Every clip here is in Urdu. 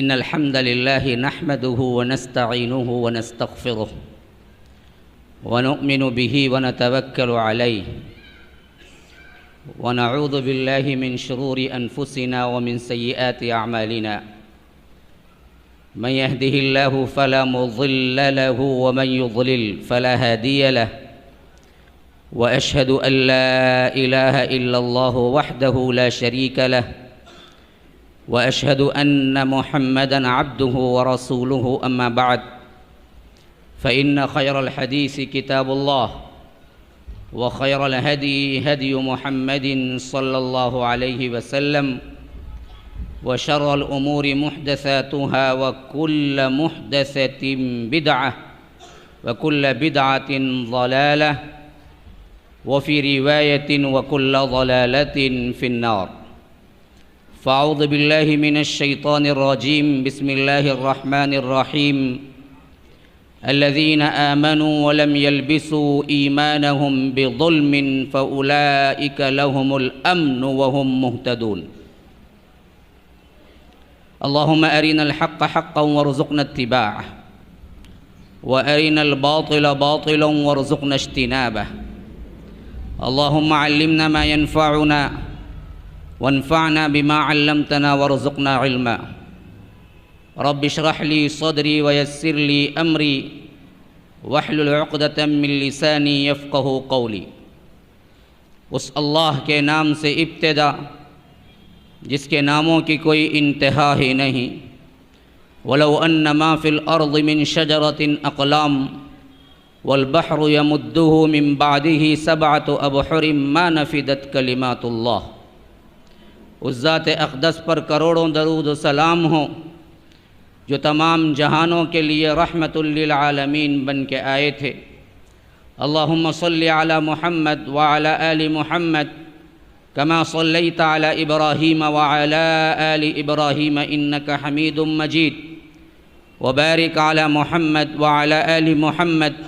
إن الحمد لله نحمده ونستعينه ونستغفره ونؤمن به ونتوكل عليه ونعوذ بالله من شرور أنفسنا ومن سيئات أعمالنا من يهده الله فلا مضل له ومن يضلل فلا هادي له وأشهد أن لا إله إلا الله وحده لا شريك له وأشهد أن محمدًا عبده ورسوله أما بعد فإن خير الحديث كتاب الله وخير الهدي هدي محمد صلى الله عليه وسلم وشر الأمور محدثاتها وكل محدثة بدعة وكل بدعة ضلالة وفي رواية وكل ضلالة في النار فأعوذ بالله من الشيطان الرجيم بسم الله الرحمن الرحيم الذين آمنوا ولم يلبسوا إيمانهم بظلم فأولئك لهم الأمن وهم مهتدون اللهم أرنا الحق حقا وارزقنا اتباعه وأرنا الباطل باطلا وارزقنا اجتنابه اللهم علمنا ما ينفعنا وانفعنا بما علمتنا وارزقنا علما رب اشرح لي صدري ويسر لي أمري واحلل عقدة من لساني يفقه قولي اس اللہ کے نام سے ابتدا جس کے ناموں کی کوئی انتہا ہی نہیں ولو ان ما فی الارض من شجرة اقلام والبحر يمده من بعده سبعة ابحر ما نفدت کلمات اللہ اس ذات اقدس پر کروڑوں درود و سلام ہوں جو تمام جہانوں کے لیے رحمت للعالمین بن کے آئے تھے اللہم صلی علی محمد وعلی آل محمد کما صلیت علی ابراہیم وعلی آل ابراہیم انک حمید مجید وبارک علی محمد وعلی آل محمد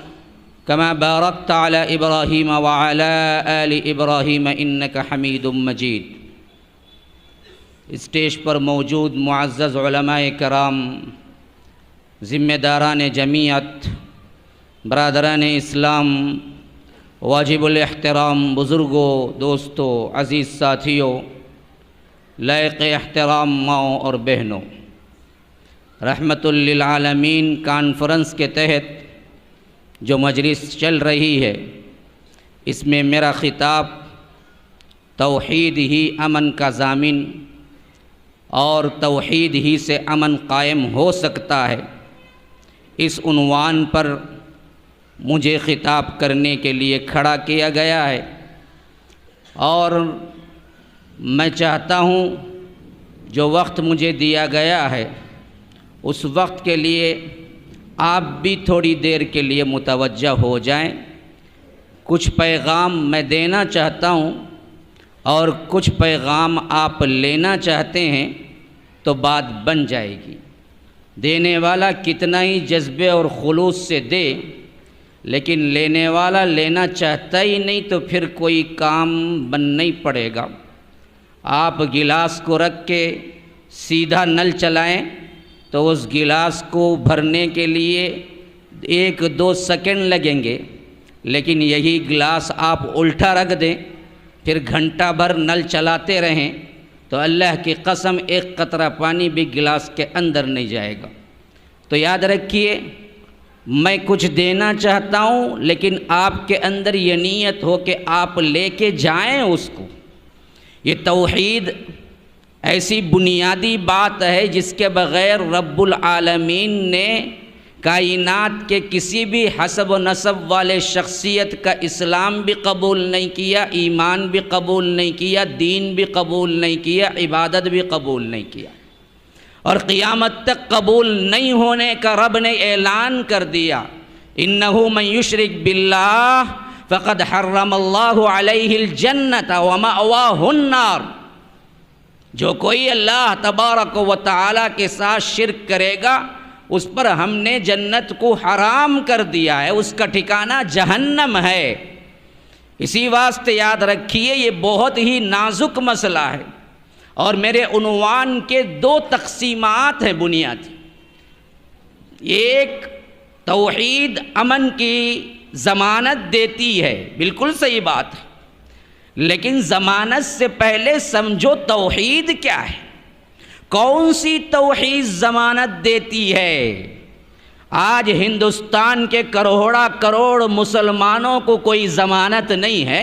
کما بارکت علی ابراہیم وعلی آل ابراہیم انک حمید مجید اسٹیج پر موجود معزز علماء کرام، ذمہ داران جمعیت، برادران اسلام، واجب الاحترام بزرگوں، دوستوں، عزیز ساتھیوں، لائق احترام ماؤں اور بہنوں، رحمت للعالمین کانفرنس کے تحت جو مجلس چل رہی ہے اس میں میرا خطاب توحید ہی امن کا ضامن اور توحید ہی سے امن قائم ہو سکتا ہے، اس عنوان پر مجھے خطاب کرنے کے لیے کھڑا کیا گیا ہے، اور میں چاہتا ہوں جو وقت مجھے دیا گیا ہے اس وقت کے لیے آپ بھی تھوڑی دیر کے لیے متوجہ ہو جائیں۔ کچھ پیغام میں دینا چاہتا ہوں اور کچھ پیغام آپ لینا چاہتے ہیں تو بات بن جائے گی۔ دینے والا کتنا ہی جذبے اور خلوص سے دے، لیکن لینے والا لینا چاہتا ہی نہیں تو پھر کوئی کام بن نہیں پڑے گا۔ آپ گلاس کو رکھ کے سیدھا نل چلائیں تو اس گلاس کو بھرنے کے لیے 1-2 سیکنڈ لگیں گے، لیکن یہی گلاس آپ الٹا رکھ دیں پھر گھنٹہ بھر نل چلاتے رہیں تو اللہ کی قسم ایک قطرہ پانی بھی گلاس کے اندر نہیں جائے گا۔ تو یاد رکھیے، میں کچھ دینا چاہتا ہوں لیکن آپ کے اندر یہ نیت ہو کہ آپ لے کے جائیں اس کو۔ یہ توحید ایسی بنیادی بات ہے جس کے بغیر رب العالمین نے کائنات کے کسی بھی حسب و نسب والے شخصیت کا اسلام بھی قبول نہیں کیا، ایمان بھی قبول نہیں کیا، دین بھی قبول نہیں کیا، عبادت بھی قبول نہیں کیا، اور قیامت تک قبول نہیں ہونے کا رب نے اعلان کر دیا، انہ من یشرک باللہ فقد حرم اللہ علیہ الجنۃ ومأواہ النار۔ جو کوئی اللہ تبارک و تعالیٰ کے ساتھ شرک کرے گا اس پر ہم نے جنت کو حرام کر دیا ہے، اس کا ٹھکانہ جہنم ہے۔ اسی واسطے یاد رکھیے یہ بہت ہی نازک مسئلہ ہے، اور میرے عنوان کے دو تقسیمات ہیں بنیادی. ایک توحید امن کی ضمانت دیتی ہے، بالکل صحیح بات ہے، لیکن ضمانت سے پہلے سمجھو توحید کیا ہے. کون سی توحید ضمانت دیتی ہے؟ آج ہندوستان کے کروڑا کروڑ مسلمانوں کو کوئی ضمانت نہیں ہے.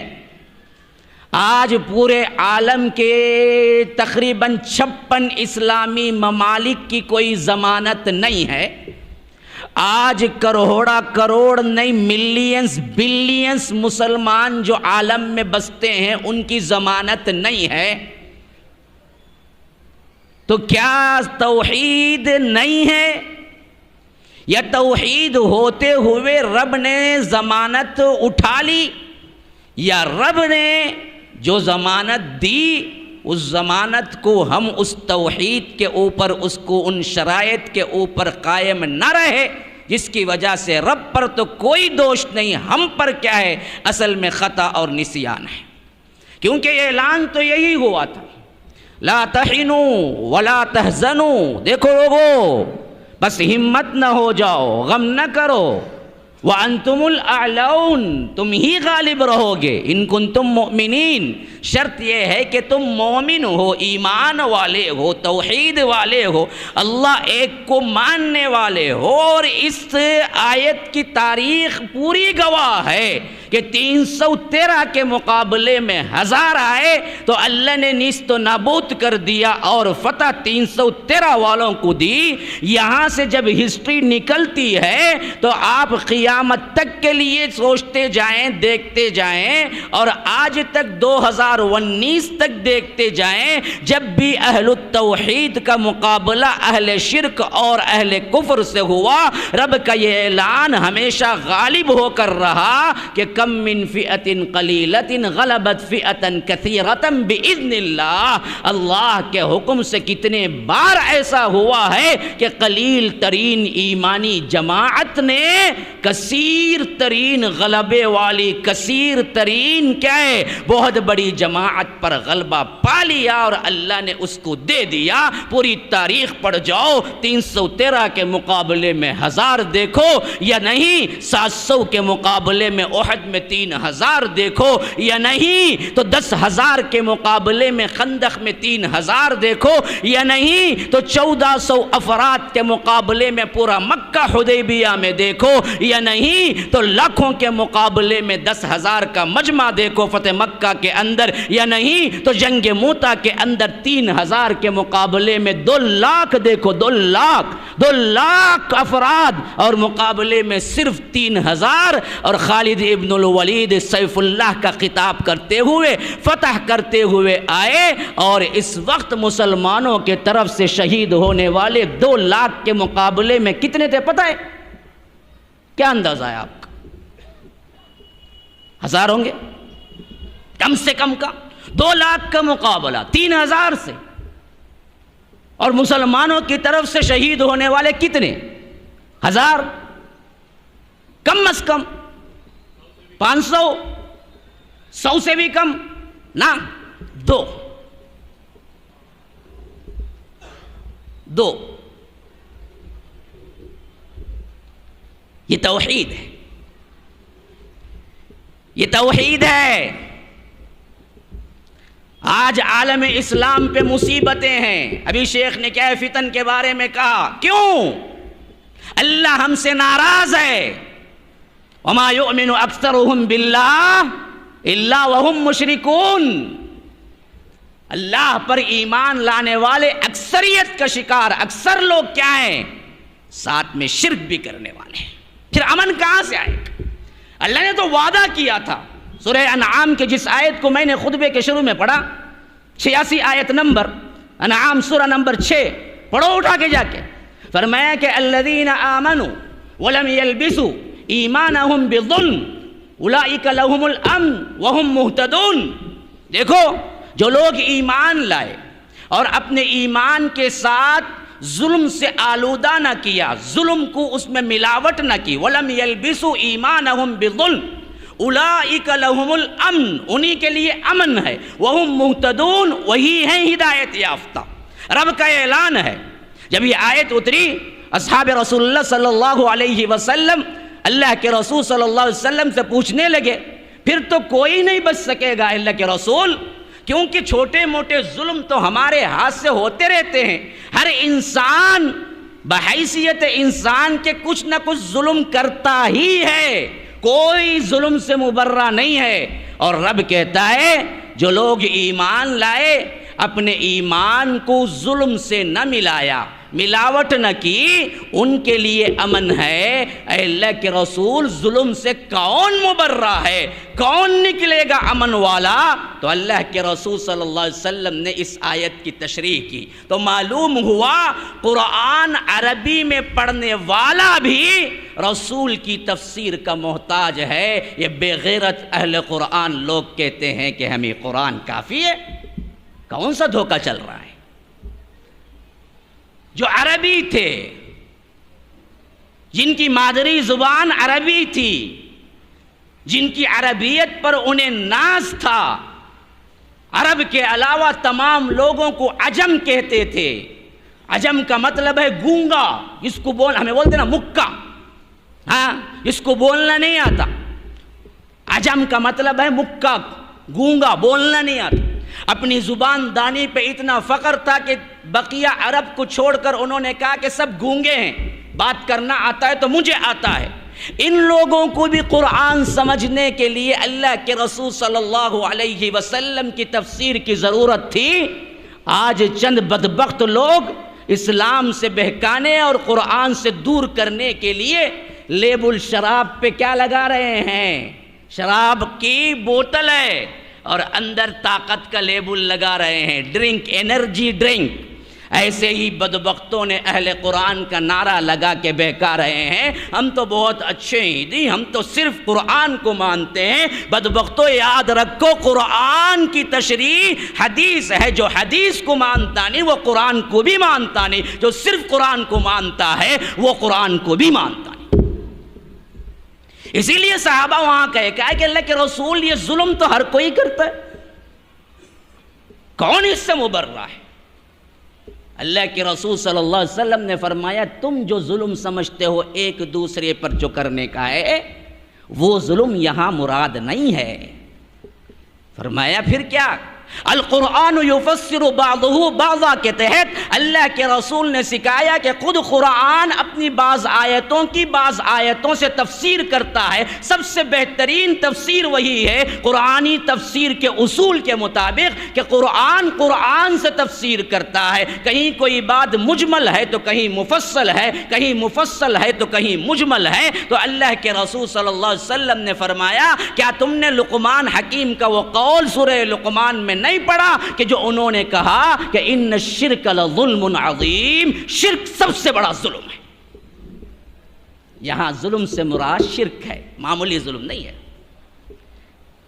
آج پورے عالم کے تقریباً 56 اسلامی ممالک کی کوئی ضمانت نہیں ہے. آج کروڑا کروڑ نہیں، ملینز بلینز مسلمان جو عالم میں بستے ہیں ان کی ضمانت نہیں ہے. تو کیا توحید نہیں ہے؟ یا توحید ہوتے ہوئے رب نے ضمانت اٹھا لی؟ یا رب نے جو ضمانت دی اس ضمانت کو ہم اس توحید کے اوپر، اس کو ان شرائط کے اوپر قائم نہ رہے، جس کی وجہ سے رب پر تو کوئی دوش نہیں، ہم پر کیا ہے اصل میں خطا اور نسیان ہے. کیونکہ اعلان تو یہی ہوا تھا، لا تہنوا ولا تحزنوا. دیکھو لوگو، بس ہمت نہ ہو جاؤ، غم نہ کرو، وَأَنْتُمُ الْأَعْلَوْنَ، تم ہی غالب رہو گے، ان کنتم مؤمنین. شرط یہ ہے کہ تم مومن ہو، ایمان والے ہو، توحید والے ہو، اللہ ایک کو ماننے والے ہو. اور اس آیت کی تاریخ پوری گواہ ہے کہ 313 کے مقابلے میں 1000 آئے تو اللہ نے نیست و نابود کر دیا اور فتح 313 والوں کو دی. یہاں سے جب ہسٹری نکلتی ہے تو آپ قیامت تک کے لیے سوچتے جائیں، دیکھتے جائیں، اور آج تک 2019 تک دیکھتے جائیں. جب بھی اہل التوحید کا مقابلہ اہل شرک اور اہل کفر سے ہوا، رب کا یہ اعلان ہمیشہ غالب ہو کر رہا کہ کم من فئۃ قلیلۃ غلبت فئۃ کثیرۃ باذن اللہ. اللہ کے حکم سے کتنے بار ایسا ہوا ہے کہ قلیل ترین ایمانی جماعت نے کثیر ترین غلبے والی، کثیر ترین کیا ہے بہت بڑی جماعت پر غلبہ پا لیا اور اللہ نے اس کو دے دیا. پوری تاریخ پڑھ جاؤ، 313 کے مقابلے میں 1000 دیکھو یا نہیں، 700 کے مقابلے میں احد میں 3000 دیکھو یا نہیں، تو 10,000 کے مقابلے میں خندق میں 3000 دیکھو یا نہیں، تو 1400 افراد کے مقابلے میں پورا مکہ حدیبیہ میں دیکھو یا نہیں، تو لاکھوں کے مقابلے میں 10,000 کا مجمع دیکھو فتح مکہ کے اندر یا نہیں، تو جنگ موتا کے اندر 3000 کے مقابلے میں 2 لاکھ دیکھو، 2 لاکھ افراد، اور مقابلے میں صرف 3000. اور خالد ابن الولید سیف اللہ کا خطاب کرتے ہوئے، فتح کرتے ہوئے آئے، اور اس وقت مسلمانوں کے طرف سے شہید ہونے والے 2 لاکھ کے مقابلے میں کتنے تھے پتہ ہے؟ کیا اندازہ ہے آپ کا؟ 1000 ہوں گے کم سے کم کا. 2 لاکھ کا مقابلہ 3000 سے، اور مسلمانوں کی طرف سے شہید ہونے والے کتنے؟ 1000، کم از کم 500، 100 سے بھی کم نہ، 2. یہ توحید ہے، یہ توحید ہے. آج عالم اسلام پہ مصیبتیں ہیں. ابھی شیخ نے کیا فتن کے بارے میں کہا، کیوں؟ اللہ ہم سے ناراض ہے. وما یؤمن اکثرهم باللہ الا وهم مشرکون. اللہ پر ایمان لانے والے اکثریت کا شکار، اکثر لوگ کیا ہیں؟ ساتھ میں شرک بھی کرنے والے ہیں. پھر امن کہاں سے آئے گا؟ اللہ نے تو وعدہ کیا تھا. سورہ انعام کے جس آیت کو میں نے خطبے کے شروع میں پڑھا، 86 آیت نمبر، انعام سورہ نمبر 6، پڑھو اٹھا کے جا کے. فرمایا کہ الذین آمنوا ولم یلبسوا ایمانہم بظلم اولئک لہم الامن وہم مہتدون. دیکھو، جو لوگ ایمان لائے اور اپنے ایمان کے ساتھ ظلم سے آلودہ نہ کیا، ظلم کو اس میں ملاوٹ نہ کی، وَلَمْ يَلْبِسُوا إِيمَانَهُمْ بِظُلْمٍ اولئک لہم الامن، انہی کے لیے امن ہے، وہم مہتدون، وہی ہیں ہدایت یافتہ۔ رب کا اعلان ہے۔ جب یہ آیت اتری، اصحاب رسول اللہ صلی اللہ علیہ وسلم اللہ کے رسول صلی اللہ علیہ وسلم سے پوچھنے لگے، پھر تو کوئی نہیں بچ سکے گا اللہ کے رسول، کیونکہ چھوٹے موٹے ظلم تو ہمارے ہاتھ سے ہوتے رہتے ہیں۔ ہر انسان بحیثیت انسان کے کچھ نہ کچھ ظلم کرتا ہی ہے، کوئی ظلم سے مبرہ نہیں ہے۔ اور رب کہتا ہے جو لوگ ایمان لائے، اپنے ایمان کو ظلم سے نہ ملایا، ملاوٹ نہ کی، ان کے لیے امن ہے۔ اے اللہ کے رسول، ظلم سے کون مبرہ ہے؟ کون نکلے گا امن والا؟ تو اللہ کے رسول صلی اللہ علیہ وسلم نے اس آیت کی تشریح کی تو معلوم ہوا قرآن عربی میں پڑھنے والا بھی رسول کی تفسیر کا محتاج ہے۔ یہ بے غیرت اہل قرآن لوگ کہتے ہیں کہ ہمیں قرآن کافی ہے۔ کون سا دھوکہ چل رہا ہے؟ جو عربی تھے، جن کی مادری زبان عربی تھی، جن کی عربیت پر انہیں ناز تھا، عرب کے علاوہ تمام لوگوں کو عجم کہتے تھے۔ عجم کا مطلب ہے گونگا، جس کو ہمیں بولتے نا مکہ، ہاں، جس کو بولنا نہیں آتا۔ عجم کا مطلب ہے مکہ، گونگا، بولنا نہیں آتا۔ اپنی زبان دانی پہ اتنا فخر تھا کہ بقیہ عرب کو چھوڑ کر انہوں نے کہا کہ سب گونگے ہیں، بات کرنا آتا ہے تو مجھے آتا ہے۔ ان لوگوں کو بھی قرآن سمجھنے کے لیے اللہ کے رسول صلی اللہ علیہ وسلم کی تفسیر کی ضرورت تھی۔ آج چند بدبخت لوگ اسلام سے بہکانے اور قرآن سے دور کرنے کے لیے لیبل شراب پہ کیا لگا رہے ہیں؟ شراب کی بوتل ہے اور اندر طاقت کا لیبل لگا رہے ہیں، ڈرنک، انرجی ڈرنک۔ ایسے ہی بدبختوں نے اہل قرآن کا نعرہ لگا کے بہکا رہے ہیں، ہم تو بہت اچھے ہیں جی، ہم تو صرف قرآن کو مانتے ہیں۔ بدبختوں یاد رکھو، قرآن کی تشریح حدیث ہے، جو حدیث کو مانتا نہیں وہ قرآن کو بھی مانتا نہیں، جو صرف قرآن کو مانتا ہے وہ قرآن کو بھی مانتا نہیں۔ اسی لیے صحابہ وہاں کہا کہ اللہ کے رسول، یہ ظلم تو ہر کوئی کرتا ہے، کون اس سے مبرہ ہے؟ اللہ کے رسول صلی اللہ علیہ وسلم نے فرمایا، تم جو ظلم سمجھتے ہو ایک دوسرے پر جو کرنے کا ہے، وہ ظلم یہاں مراد نہیں ہے۔ فرمایا پھر کیا؟ القرآن یفسر بعضہ بعضا کے تحت اللہ کے رسول نے سکھایا کہ خود قرآن اپنی بعض آیتوں کی بعض آیتوں سے تفسیر کرتا ہے۔ سب سے بہترین تفسیر وہی ہے قرآنی تفسیر کے اصول کے مطابق کہ قرآن سے تفسیر کرتا ہے۔ کہیں کوئی بات مجمل ہے تو کہیں مفصل ہے، کہیں مفصل ہے تو کہیں مجمل ہے۔ تو اللہ کے رسول صلی اللہ علیہ وسلم نے فرمایا، کیا تم نے لقمان حکیم کا وہ قول سورہ لقمان میں نہیں پڑھا کہ جو انہوں نے کہا کہ ان الشرک لظلم عظیم، شرک سب سے بڑا ظلم ہے۔ یہاں ظلم سے مراد شرک ہے، معمولی ظلم نہیں ہے۔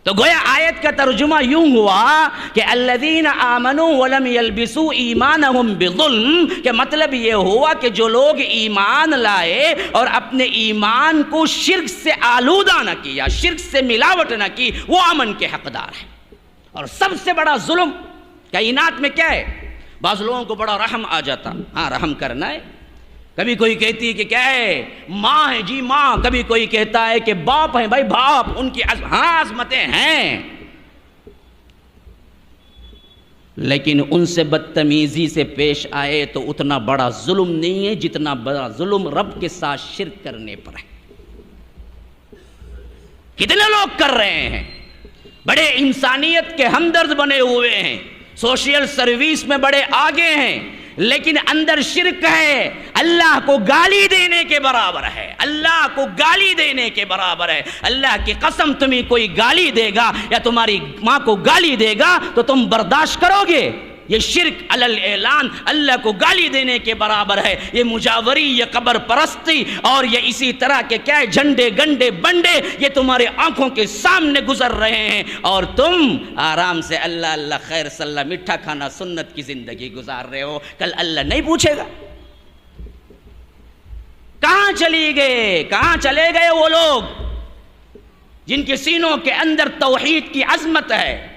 تو گویا آیت کا ترجمہ یوں ہوا کہ الذین آمنوا ولم یلبسوا ایمانہم بظلم، کہ مطلب یہ ہوا کہ جو لوگ ایمان لائے اور اپنے ایمان کو شرک سے آلودہ نہ کیا، شرک سے ملاوٹ نہ کی، وہ امن کے حقدار ہیں۔ اور سب سے بڑا ظلم کائنات میں کیا ہے؟ بعض لوگوں کو بڑا رحم آ جاتا، ہاں رحم کرنا ہے۔ کبھی کوئی کہتی ہے کہ کیا ہے، ماں ہے جی ماں، کبھی کوئی کہتا ہے کہ باپ ہیں بھائی باپ، ان کی ہاں عظمتیں ہیں، لیکن ان سے بدتمیزی سے پیش آئے تو اتنا بڑا ظلم نہیں ہے جتنا بڑا ظلم رب کے ساتھ شرک کرنے پر ہے۔ کتنے لوگ کر رہے ہیں، بڑے انسانیت کے ہمدرد بنے ہوئے ہیں، سوشل سروس میں بڑے آگے ہیں، لیکن اندر شرک ہے، اللہ کو گالی دینے کے برابر ہے، اللہ کو گالی دینے کے برابر ہے۔ اللہ کی قسم، تمہیں کوئی گالی دے گا یا تمہاری ماں کو گالی دے گا تو تم برداشت کرو گے؟ یہ شرک علی الاعلان اللہ کو گالی دینے کے برابر ہے۔ یہ مجاوری، یہ قبر پرستی اور یہ اسی طرح کے کیا ہے جھنڈے گنڈے بنڈے، یہ تمہارے آنکھوں کے سامنے گزر رہے ہیں اور تم آرام سے اللہ اللہ خیر صلی اللہ میٹھا کھانا سنت کی زندگی گزار رہے ہو۔ کل اللہ نہیں پوچھے گا کہاں چلی گئے، کہاں چلے گئے وہ لوگ جن کے سینوں کے اندر توحید کی عظمت ہے.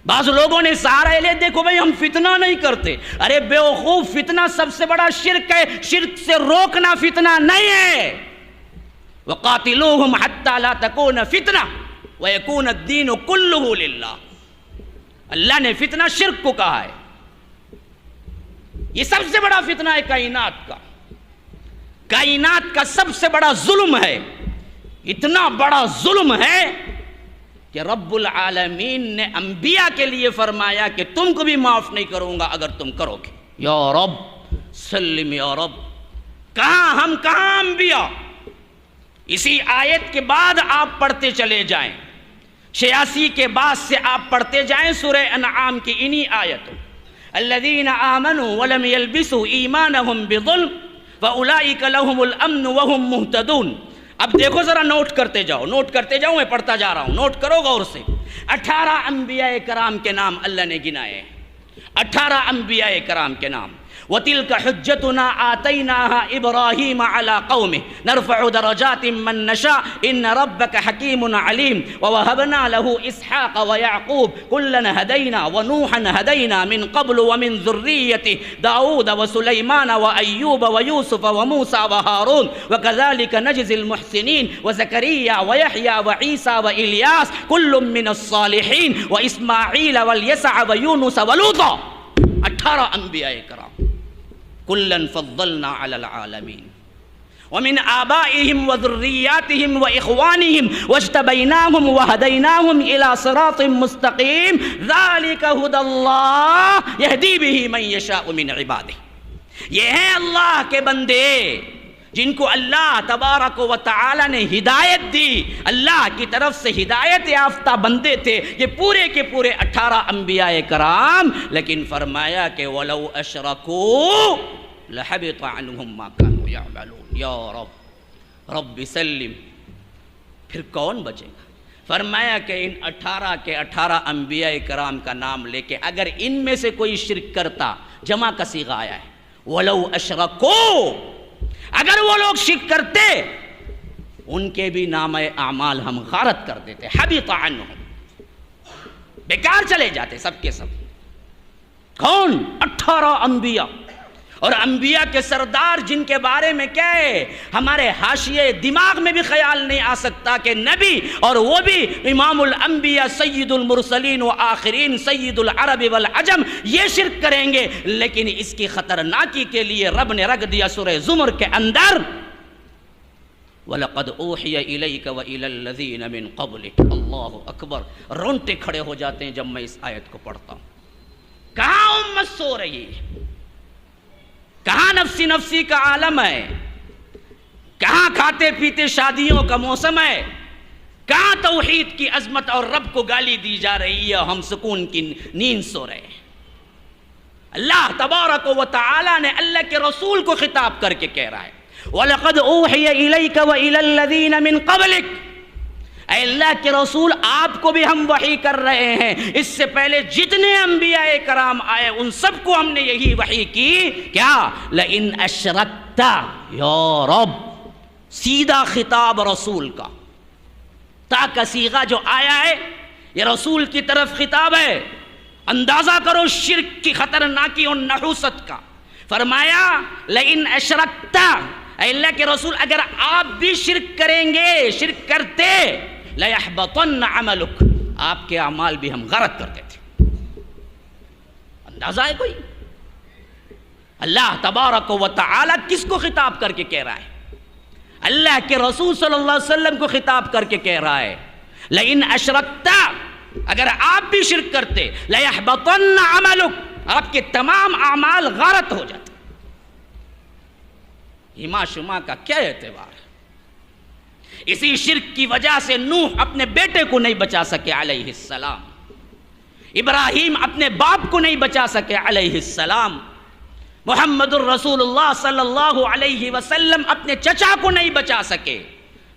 بعض لوگوں نے سہارا لے دیکھو بھائی ہم فتنہ نہیں کرتے. ارے بیوقوف، فتنہ سب سے بڑا شرک ہے، شرک سے روکنا فتنہ نہیں ہے. وَقَاتِلُوهُمْ حَتَّى لَا تَكُونَ فِتْنَةٌ وَيَكُونَ الدِّينُ كُلُّهُ لِلَّهِ. اللہ نے فتنہ شرک کو کہا ہے. یہ سب سے بڑا فتنہ ہے کائنات کا. کائنات کا سب سے بڑا ظلم ہے. اتنا بڑا ظلم ہے کہ رب العالمین نے انبیاء کے لیے فرمایا کہ تم کو بھی معاف نہیں کروں گا اگر تم کرو گے. یا رب سلم یا رب. کہاں ہم، کہاں انبیاء؟ اسی آیت کے بعد آپ پڑھتے چلے جائیں، 86 کے بعد سے آپ پڑھتے جائیں سورہ انعام کی انہی آیتوں. الذین آمنوا ولم یلبسوا ایمانہم بظلم فاولئک لہم الامن وہم مہتدون. اب دیکھو ذرا، نوٹ کرتے جاؤ، نوٹ کرتے جاؤ، میں پڑھتا جا رہا ہوں، نوٹ کرو غور سے. 18 انبیاء کرام کے نام اللہ نے گنائے. 18 انبیاء کرام کے نام. وَتِلْكَ حُجَّتُنَا آتَيْنَاهَا إِبْرَاهِيمَ عَلَىٰ قَوْمِهِ نَرْفَعُ دَرَجَاتٍ مَّن نَّشَاءُ إِنَّ رَبَّكَ حَكِيمٌ عَلِيمٌ وَوَهَبْنَا لَهُ إِسْحَاقَ وَيَعْقُوبَ كُلًّا هَدَيْنَا وَنُوحًا هَدَيْنَا مِن قَبْلُ وَمِن ذُرِّيَّتِهِ دَاوُودَ وَسُلَيْمَانَ وَأَيُّوبَ وَيُوسُفَ وَمُوسَىٰ وَهَارُونَ وَكَذَٰلِكَ نَجْزِي الْمُحْسِنِينَ وَزَكَرِيَّا وَيَحْيَىٰ وَعِيسَىٰ وَإِلْيَاسَ كُلٌّ مِّنَ الصَّالِحِينَ وَإِسْمَاعِيلَ وَالْيَسَعَ وَيُونُسَ وَلُوطًا. 18 انبیاء کرام. كُلًّا فَضَّلْنَا عَلَى الْعَالَمِينَ وَمِنْ آبَائِهِمْ وَذُرِّيَّاتِهِمْ وَإِخْوَانِهِمْ وَاجْتَبَيْنَاهُمْ وَهَدَيْنَاهُمْ إِلَىٰ صِرَاطٍ مُّسْتَقِيمٍ ذَلِكَ هُدَى اللَّهِ يَهْدِي بِهِ مَن يَشَاءُ مِنْ عِبَادِهِ. یہ ہیں اللہ کے بندے جن کو اللہ تبارک و تعالی نے ہدایت دی. اللہ کی طرف سے ہدایت یافتہ بندے تھے یہ پورے کے پورے 18 انبیاء کرام. لیکن فرمایا کہ وَلَوْ أَشْرَكُوا لَحَبِطَ عَنْهُمْ مَا كَانُوا يَعْمَلُونَ. یا رب رب سلم. پھر کون بچے گا؟ فرمایا کہ ان 18 کے 18 انبیاء کرام کا نام لے کے اگر ان میں سے کوئی شرک کرتا، جمع کا صیغہ آیا ہے وَلَوْ أَشْرَكُوا، اگر وہ لوگ شرک کرتے ان کے بھی نام اعمال ہم غارت کر دیتے، حبط عنہم، بیکار چلے جاتے سب کے سب. کون؟ 18 انبیاء. اور انبیاء کے سردار جن کے بارے میں کیا ہے ہمارے حاشیے دماغ میں بھی خیال نہیں آ سکتا کہ نبی اور وہ بھی امام الانبیاء سید المرسلین و آخرین سید العرب والعجم یہ شرک کریں گے. لیکن اس کی خطرناکی کے لیے رب نے رکھ دیا سورہ زمر کے اندر وَلَقَدْ أُوحِيَ إِلَيْكَ وَإِلَى الَّذِينَ مِن قَبْلِكَ. اللہ اکبر. رونٹے کھڑے ہو جاتے ہیں جب میں اس آیت کو پڑھتا ہوں. کہاں امت سو رہی ہے؟ کہاں نفسی نفسی کا عالم ہے؟ کہاں کھاتے پیتے شادیوں کا موسم ہے؟ کہاں توحید کی عظمت اور رب کو گالی دی جا رہی ہے؟ ہم سکون کی نیند سو رہے ہیں. اللہ تبارک و تعالی نے اللہ کے رسول کو خطاب کر کے کہہ رہا ہے وَلَقَدْ أُوحِيَ إِلَيْكَ وَإِلَى الَّذِينَ مِن قَبْلِكَ. اے اللہ کے رسول آپ کو بھی ہم وحی کر رہے ہیں. اس سے پہلے جتنے انبیاء کرام آئے ان سب کو ہم نے یہی وحی کی. کیا؟ لَإِنْ أَشْرَكْتَ. یا رب سیدھا خطاب رسول کا. تا کا صیغہ جو آیا ہے یہ رسول کی طرف خطاب ہے. اندازہ کرو شرک کی خطرناکی اور نحوست کا. فرمایا لَإِنْ أَشْرَكْتَ، اے اللہ کے رسول اگر آپ بھی شرک کریں گے، شرک کرتے، لَيَحْبَطَنَّ عَمَلُكَ، آپ کے اعمال بھی ہم غارت کر دیتے. اندازہ ہے کوئی؟ اللہ تبارک و تعالی کس کو خطاب کر کے کہہ رہا ہے؟ اللہ کے رسول صلی اللہ علیہ وسلم کو خطاب کر کے کہہ رہا ہے لَإِنْ أَشْرَكْتَ، اگر آپ بھی شرک کرتے، لَيَحْبَطَنَّ عَمَلُكَ، آپ کے تمام اعمال غارت ہو جاتے. ہما شما کا کیا اعتبار ہے؟ اسی شرک کی وجہ سے نوح اپنے بیٹے کو نہیں بچا سکے علیہ السلام. ابراہیم اپنے باپ کو نہیں بچا سکے علیہ السلام. محمد الرسول اللہ صلی اللہ علیہ وسلم اپنے چچا کو نہیں بچا سکے.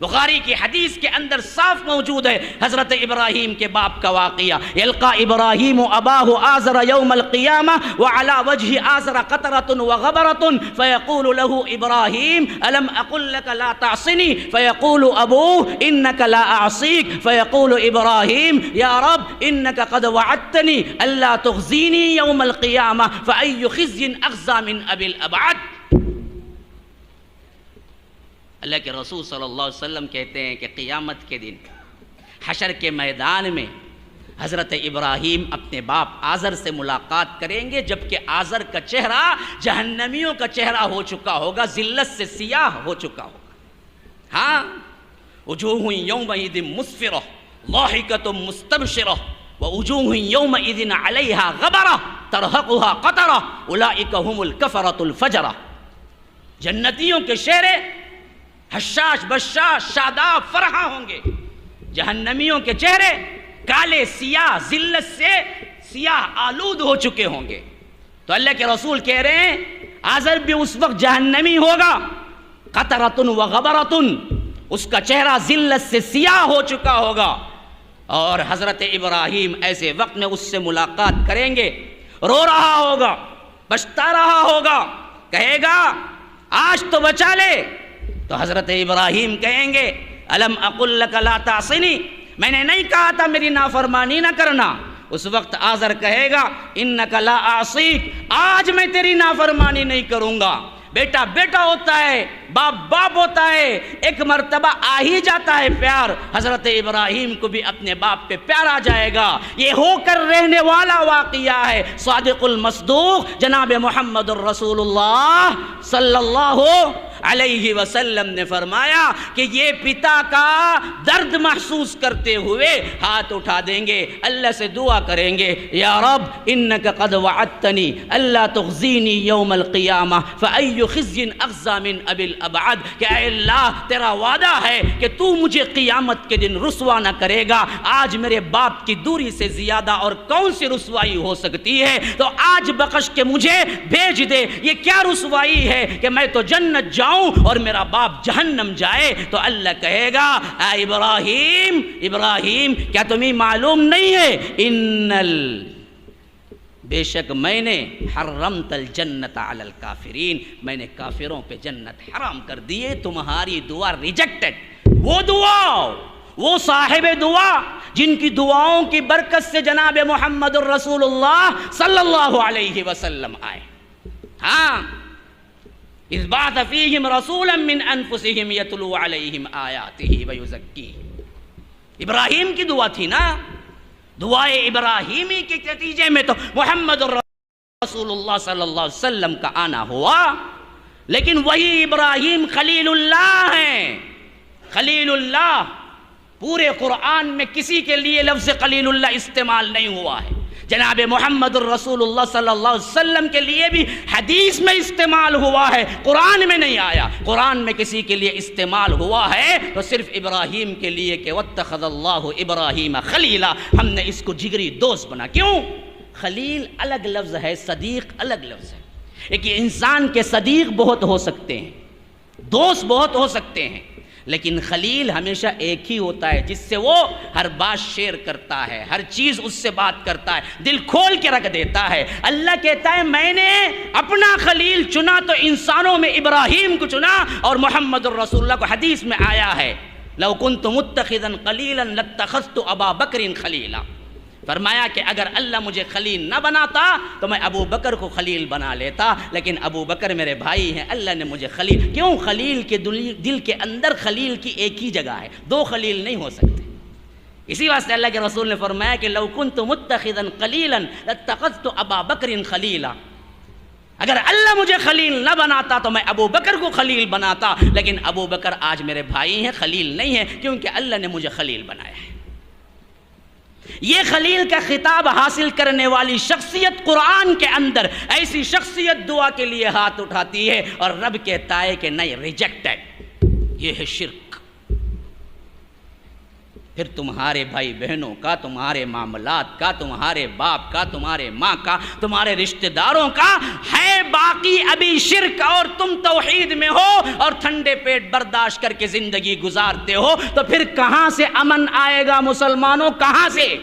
بخاری کی حدیث کے اندر صاف موجود ہے حضرت ابراہیم کے باپ کا واقعہ. یلقا ابراہیم اباہ آزر یوم القیامہ وعلی وجہ آزر قطرۃ وغبرۃ فیقول له ابراہیم الم اقل لک لا تعصنی فیقول ابوہ انک لا اعصیک فیقول ابراہیم یا رب انک قد وعدتنی الا تخزینی یوم القیامہ فای خزی اخزی من ابی الابعد. اللہ کے رسول صلی اللہ علیہ وسلم کہتے ہیں کہ قیامت کے دن حشر کے میدان میں حضرت ابراہیم اپنے باپ آزر سے ملاقات کریں گے، جبکہ آزر کا چہرہ جہنمیوں کا چہرہ ہو چکا ہوگا، ذلت سے سیاہ ہو چکا ہوگا. ہاں، وجوہ یومئذ مسفرہ ضاحکۃ مستبشرہ ووجوہ یومئذ علیہا غبرہ ترہقها قطرہ اولئک هم الکفرۃ الفجرہ. جنتیوں کے چہرے حشاش بشاش شاداب فرحاں ہوں گے، جہنمیوں کے چہرے کالے سیاہ ذلت سے سیاہ آلود ہو چکے ہوں گے. تو اللہ کے رسول کہہ رہے ہیں آزر بھی اس وقت جہنمی ہوگا، قطرۃ وغبرۃ، اس کا چہرہ ذلت سے سیاہ ہو چکا ہوگا. اور حضرت ابراہیم ایسے وقت میں اس سے ملاقات کریں گے، رو رہا ہوگا، پچھتا رہا ہوگا، کہے گا آج تو بچا لے. تو حضرت ابراہیم کہیں گے الم اقل لک لا تعصنی، میں نے نہیں کہا تھا میری نافرمانی نہ کرنا. اس وقت آزر کہے گا انک لا اعصیک، آج میں تیری نافرمانی نہیں کروں گا. بیٹا بیٹا ہوتا ہے، باپ باپ ہوتا ہے، ایک مرتبہ آ ہی جاتا ہے پیار. حضرت ابراہیم کو بھی اپنے باپ پہ پیار آ جائے گا. یہ ہو کر رہنے والا واقعہ ہے. صادق المصدوق جناب محمد الرسول اللہ صلی اللہ علیہ وسلم نے فرمایا کہ یہ پتا کا درد محسوس کرتے ہوئے ہاتھ اٹھا دیں گے، اللہ سے دعا کریں گے یا رب انک قد وعدتنی اللہ تخزینی یوم القیامہ فای خزی اخزی من ابی الابعد، کہ اے اللہ تیرا وعدہ ہے کہ تو مجھے قیامت کے دن رسوا نہ کرے گا. آج میرے باپ کی دوری سے زیادہ اور کون سی رسوائی ہو سکتی ہے، تو آج بخش کے مجھے بھیج دے. یہ کیا رسوائی ہے کہ میں تو جنت جاؤں اور میرا باپ جہنم جائے. تو اللہ کہے گا اے ابراہیم ابراہیم کیا تمہیں معلوم نہیں ہے بے شک میں نے حرمت الجنت علی الکافرین، میں نے کافروں پہ جنت حرام کر دیے. تمہاری دعا ریجیکٹڈ. وہ دعا، وہ صاحب دعا جن کی دعاؤں کی برکت سے جناب محمد الرسول اللہ صلی اللہ علیہ وسلم آئے. ہاں، اذ بعث فیہم رسولا من انفسہم یتلو علیہم آیاتہ ویزکیہم. ابراہیم کی دعا تھی نا، دعائے ابراہیمی کے نتیجے میں تو محمد رسول اللہ صلی اللہ علیہ وسلم کا آنا ہوا. لیکن وہی ابراہیم خلیل اللہ ہیں. خلیل اللہ، پورے قرآن میں کسی کے لیے لفظ خلیل اللہ استعمال نہیں ہوا ہے. جناب محمد الرسول اللہ صلی اللہ علیہ وسلم کے لیے بھی حدیث میں استعمال ہوا ہے، قرآن میں نہیں آیا. قرآن میں کسی کے لیے استعمال ہوا ہے تو صرف ابراہیم کے لیے کہ واتخذ اللہ ابراہیم خلیلا، ہم نے اس کو جگری دوست بنا. کیوں؟ خلیل الگ لفظ ہے، صدیق الگ لفظ ہے. ایک انسان کے صدیق بہت ہو سکتے ہیں، دوست بہت ہو سکتے ہیں، لیکن خلیل ہمیشہ ایک ہی ہوتا ہے جس سے وہ ہر بات شیئر کرتا ہے، ہر چیز اس سے بات کرتا ہے، دل کھول کے رکھ دیتا ہے. اللہ کہتا ہے میں نے اپنا خلیل چنا تو انسانوں میں ابراہیم کو چنا. اور محمد الرسول اللہ کو حدیث میں آیا ہے لو کنت متخذا خلیلا لاتخذت ابا بکر خلیلا. فرمایا کہ اگر اللہ مجھے خلیل نہ بناتا تو میں ابو بکر کو خلیل بنا لیتا، لیکن ابو بکر میرے بھائی ہیں، اللہ نے مجھے خلیل. کیوں؟ خلیل کے دل کے اندر خلیل کی ایک ہی جگہ ہے، دو خلیل نہیں ہو سکتے. اسی واسطے اللہ کے رسول نے فرمایا کہ لو کنت متخذا خلیلا لاتخذت ابا بکر خلیلا. اگر اللہ مجھے خلیل نہ بناتا تو میں ابو بکر کو خلیل بناتا، لیکن ابو بکر آج میرے بھائی ہیں، خلیل نہیں ہیں، کیونکہ اللہ نے مجھے خلیل بنایا ہے. یہ خلیل کا خطاب حاصل کرنے والی شخصیت قرآن کے اندر ایسی شخصیت دعا کے لیے ہاتھ اٹھاتی ہے اور رب کہتا ہے کہ نہیں، ریجیکٹڈ. یہ ہے شرک. پھر تمہارے بھائی بہنوں کا، تمہارے معاملات کا، تمہارے باپ کا، تمہارے ماں کا، تمہارے رشتہ داروں کا ہے باقی ابھی شرک، اور تم توحید میں ہو اور ٹھنڈے پیٹ برداشت کر کے زندگی گزارتے ہو، تو پھر کہاں سے امن آئے گا مسلمانوں؟ کہاں سے؟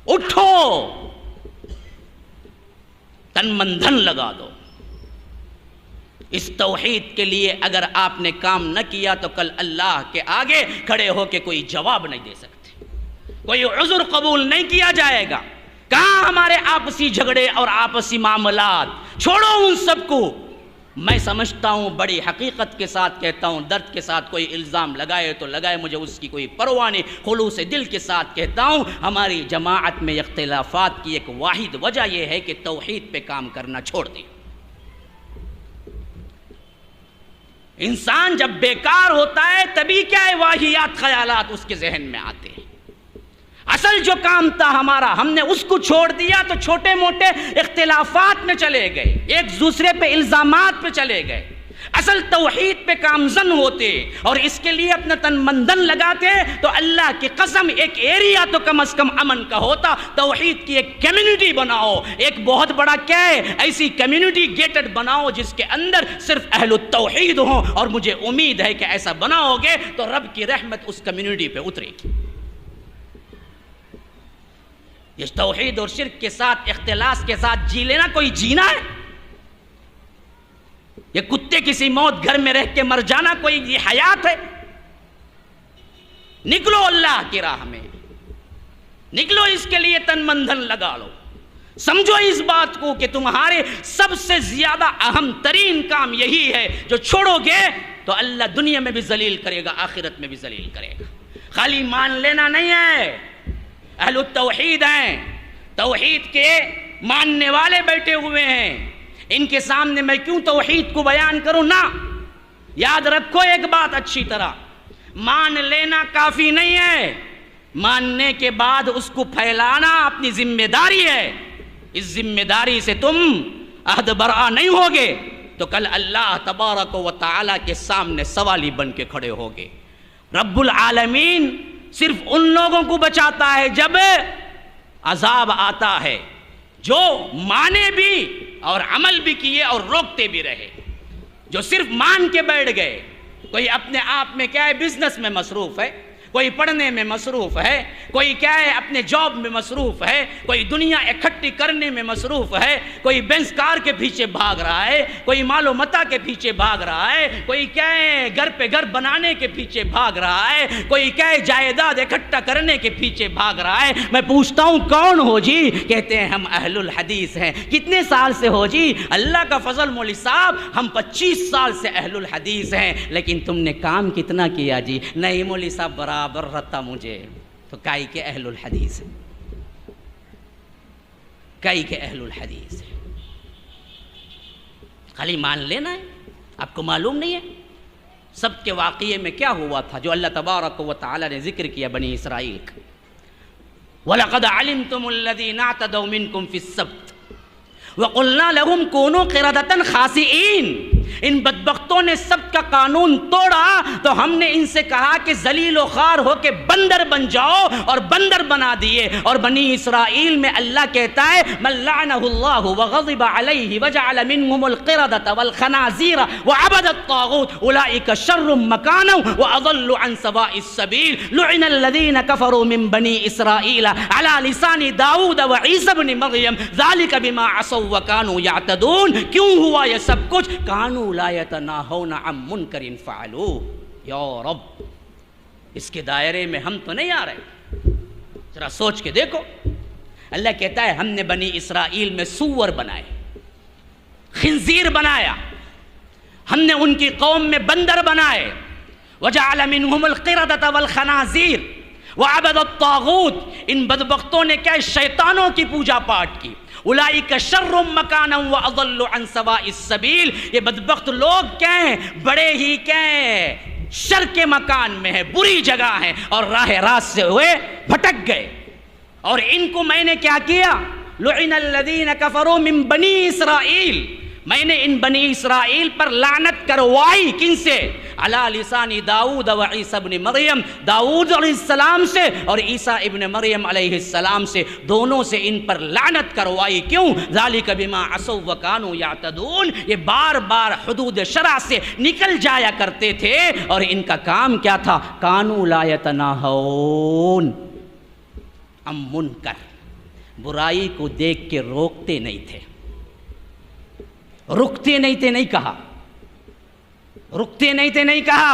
اٹھو، تن من دھن لگا دو اس توحید کے لیے۔ اگر آپ نے کام نہ کیا تو کل اللہ کے آگے کھڑے ہو کے کوئی جواب نہیں دے سکتے، کوئی عذر قبول نہیں کیا جائے گا۔ کہاں ہمارے آپسی جھگڑے اور آپسی معاملات؟ چھوڑو ان سب کو۔ میں سمجھتا ہوں، بڑی حقیقت کے ساتھ کہتا ہوں، درد کے ساتھ، کوئی الزام لگائے تو لگائے، مجھے اس کی کوئی پرواہ نہیں، خلوص دل کے ساتھ کہتا ہوں، ہماری جماعت میں اختلافات کی ایک واحد وجہ یہ ہے کہ توحید پہ کام کرنا چھوڑ دیں۔ انسان جب بیکار ہوتا ہے تبھی کیا ہے واہیات خیالات اس کے ذہن میں آتے ہیں۔ اصل جو کام تھا ہمارا، ہم نے اس کو چھوڑ دیا تو چھوٹے موٹے اختلافات میں چلے گئے، ایک دوسرے پہ الزامات پہ چلے گئے۔ اصل توحید پہ کامزن ہوتے اور اس کے لیے اپنا تن مندن لگاتے تو اللہ کی قسم ایک ایریا تو کم از کم امن کا ہوتا۔ توحید کی ایک کمیونٹی بناؤ، ایک بہت بڑا کیا ہے، ایسی کمیونٹی گیٹڈ بناؤ جس کے اندر صرف اہل التوحید ہوں، اور مجھے امید ہے کہ ایسا بناؤ گے تو رب کی رحمت اس کمیونٹی پہ اترے گی۔ یہ توحید اور شرک کے ساتھ، اختلاس کے ساتھ جی لینا کوئی جینا ہے؟ یہ کتے کسی موت گھر میں رہ کے مر جانا کوئی یہ حیات ہے؟ نکلو اللہ کی راہ میں، نکلو، اس کے لیے تن من دھن لگا لو۔ سمجھو اس بات کو کہ تمہارے سب سے زیادہ اہم ترین کام یہی ہے، جو چھوڑو گے تو اللہ دنیا میں بھی ذلیل کرے گا، آخرت میں بھی ذلیل کرے گا۔ خالی مان لینا نہیں ہے۔ اہل التوحید ہیں، توحید کے ماننے والے بیٹھے ہوئے ہیں، ان کے سامنے میں کیوں توحید کو بیان کروں؟ نہ، یاد رکھو ایک بات اچھی طرح، مان لینا کافی نہیں ہے، ماننے کے بعد اس کو پھیلانا اپنی ذمہ داری ہے۔ اس ذمہ داری سے تم عہد برآ نہیں ہوگے تو کل اللہ تبارک و تعالیٰ کے سامنے سوالی بن کے کھڑے ہوگے۔ رب العالمین صرف ان لوگوں کو بچاتا ہے جب عذاب آتا ہے، جو مانے بھی اور عمل بھی کیے اور روکتے بھی رہے۔ جو صرف مان کے بیٹھ گئے، کوئی اپنے آپ میں کیا ہے بزنس میں مصروف ہے، کوئی پڑھنے میں مصروف ہے، کوئی کیا ہے اپنے جاب میں مصروف ہے، کوئی دنیا اکٹھی کرنے میں مصروف ہے، کوئی بینس کار کے پیچھے بھاگ رہا ہے، کوئی مال و متاع کے پیچھے بھاگ رہا ہے، کوئی کیا ہے گھر پہ گھر بنانے کے پیچھے بھاگ رہا ہے، کوئی کیا ہے جائیداد اکٹھا کرنے کے پیچھے بھاگ رہا ہے۔ میں پوچھتا ہوں کون ہو جی؟ کہتے ہیں ہم اہل الحدیث ہیں۔ کتنے سال سے ہو جی؟ اللہ کا فضل مولوی صاحب، ہم 25 سال سے اہل الحدیث ہیں۔ لیکن تم نے کام کتنا کیا جی؟ نہیں مولوی صاحب برابر رہتا مجھے۔ تو کائی کے اہل الحدیث ہیں، کائی کے اہل الحدیث ہیں۔ خالی مان لینا ہے، آپ کو معلوم نہیں ہے سب کے واقعے میں کیا ہوا تھا جو اللہ تبارک و تعالی نے ذکر کیا بنی اسرائیل کا۔ وَلَقَدْ عَلِمْتُمُ الَّذِينَ اعْتَدَوْا مِنْكُمْ فِي السَّبْتِ وَقُلْنَا لَهُمْ كُونُوا قِرَدَةً خَاسِئِينَ۔ ان بدبختوں نے سبت کا قانون توڑا تو ہم نے ان سے کہا کہ ذلیل و خوار ہو کے بندر بن جاؤ، اور بندر بنا دیے۔ اور بنی اسرائیل میں اللہ کہتا ہے مَن لَعْنَهُ اللَّهُ وَغَضِبَ عَلَيْهِ وَجَعَلَ مِنْهُمُ الْقِرَدَةَ وَالْخَنَازِيرَ وَعَبَدَ الطَّاغُوتَ أُولَئِكَ شَرٌّ مَكَانًا وَأَضَلُّ عَنْ سَوَاءِ السَّبِيلِ لُعِنَ الَّذِينَ كَفَرُوا مِنْ بَنِي إِسْرَائِيلَ عَلَى لِسَانِ داؤد وعیسی بن مریم ذَلِكَ بِمَا عَصَوْا وَكَانُوا يَعْتَدُونَ۔ کیوں ہوا یہ سب کچھ؟ کانوا لا يتناهون عن منکر فعلوه۔ یا رب، اس کے دائرے میں ہم تو نہیں آ رہے، ذرا سوچ کے دیکھو۔ اللہ کہتا ہے ہم نے بنی اسرائیل میں سور بنائے، خنزیر بنایا، ہم نے ان کی قوم میں بندر بنائے۔ وجعل منهم القردة والخنازیر وعبد الطاغوت۔ ان بدبختوں نے کیا شیطانوں کی پوجا پاٹ کی۔ اولئک شر مکانا واضل عن سواء السبیل۔ یہ بدبخت لوگ کیا ہیں؟ بڑے ہی کیا ہیں؟ شر کے مکان میں ہے، بری جگہ ہے، اور راہ راست سے ہوئے بھٹک گئے۔ اور ان کو میں نے کیا کیا؟ لعن الذین کفروا من بنی اسرائیل۔ میں نے ان بنی اسرائیل پر لعنت کروائی، کن سے؟ علی لسان داؤد و عیسیٰ ابن مریم، داؤد علیہ السلام سے اور عیسیٰ ابن مریم علیہ السلام سے، دونوں سے ان پر لعنت کروائی۔ کیوں؟ ذالک بما عصوا وکانوا یعتدون، یہ بار بار حدود شرع سے نکل جایا کرتے تھے، اور ان کا کام کیا تھا؟ کانوا لا یتناہون، عن منکر، برائی کو دیکھ کے روکتے نہیں تھے، رکتے نہیں تھے نہیں کہا، رکتے نہیں تھے نہیں کہا۔